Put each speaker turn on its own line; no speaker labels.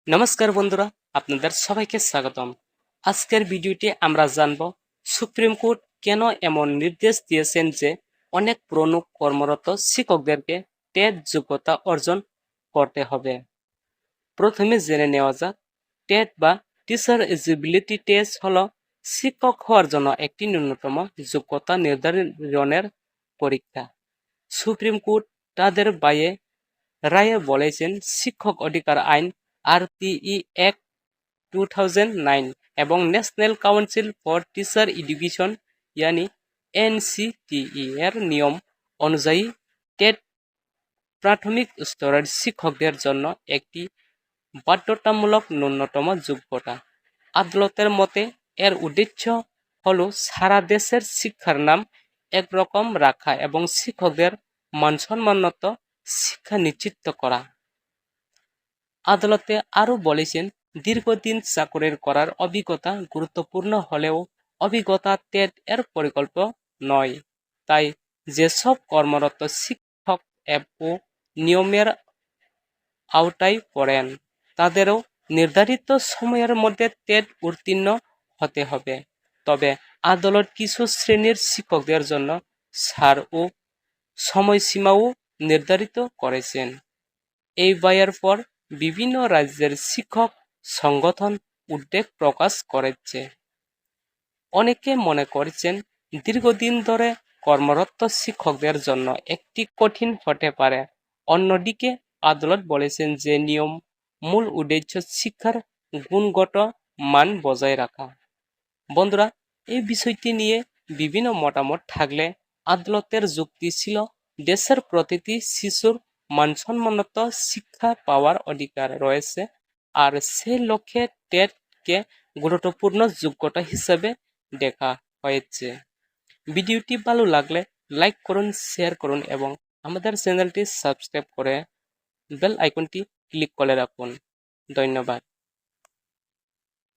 নমস্কার বন্ধুরা, আপনাদের সবাইকে স্বাগতম। আজকের ভিডিওটি আমরা জানব সুপ্রিম কোর্ট কেন এমন নির্দেশ দিয়েছেন যে অনেক পুরনো কর্মরত শিক্ষকদেরকে টেট যোগ্যতা অর্জন করতে হবে। প্রথমে জেনে নেওয়া যাক, টেট বা টিচার এলিজিবিলিটি টেস্ট হলো শিক্ষক হওয়ার জন্য একটি ন্যূনতম যোগ্যতা নির্ধারণের পরীক্ষা। সুপ্রিম কোর্ট তাদের রায়ে বলেছেন শিক্ষক অধিকার আইন আরটিই অ্যাক্ট 2009 এবং national council for teacher education यानी এনসিটিই এর নিয়ম অনুযায়ী টেট প্রাথমিক স্তরের শিক্ষকদের জন্য একটি বাধ্যতামূলক ন্যূনতম যোগ্যতা। আদালতের মতে এর উদ্দেশ্য হল সারা দেশের শিক্ষার নাম একরকম রাখা এবং শিক্ষকদের মানসম্মত শিক্ষা নিশ্চিত করা। আদালতে আরও বলেছেন, দীর্ঘদিন চাকরি করার অভিজ্ঞতা গুরুত্বপূর্ণ হলেও অভিজ্ঞতা টেট এর পরিকল্প নয়। তাই যেসব কর্মরত শিক্ষক ও নিয়মের আওতায় পড়েন তাদেরও নির্ধারিত সময়ের মধ্যে টেট উত্তীর্ণ হতে হবে। তবে আদালত কিছু শ্রেণীর শিক্ষকদের জন্য ছাড় ও সময়সীমাও নির্ধারিত করেছেন। এই রায়ের পর বিভিন্ন রাজ্যের শিক্ষক সংগঠন উদ্বেগ প্রকাশ করেছে। অনেকে মনে করছেন দীর্ঘদিন ধরে কর্মরত শিক্ষকদের জন্য একটি কঠিন হতে পারে। অন্যদিকে আদালত বলেছেন যে নিয়ম মূল উদ্দেশ্য শিক্ষার গুণগত মান বজায় রাখা। বন্ধুরা, এই বিষয়টি নিয়ে বিভিন্ন মতামত থাকলে আদালতের যুক্তি ছিল দেশের প্রতিটি শিশুর মানসম্মত শিক্ষা পাওয়ার অধিকার রয়েছে, আর সে লক্ষ্যে টেটকে গুরুত্বপূর্ণ যোগ্যতা হিসেবে দেখা হয়েছে। ভিডিওটি ভালো লাগলে লাইক করুন, শেয়ার করুন এবং আমাদের চ্যানেলটি সাবস্ক্রাইব করে বেল আইকনটি ক্লিক করে রাখুন। ধন্যবাদ।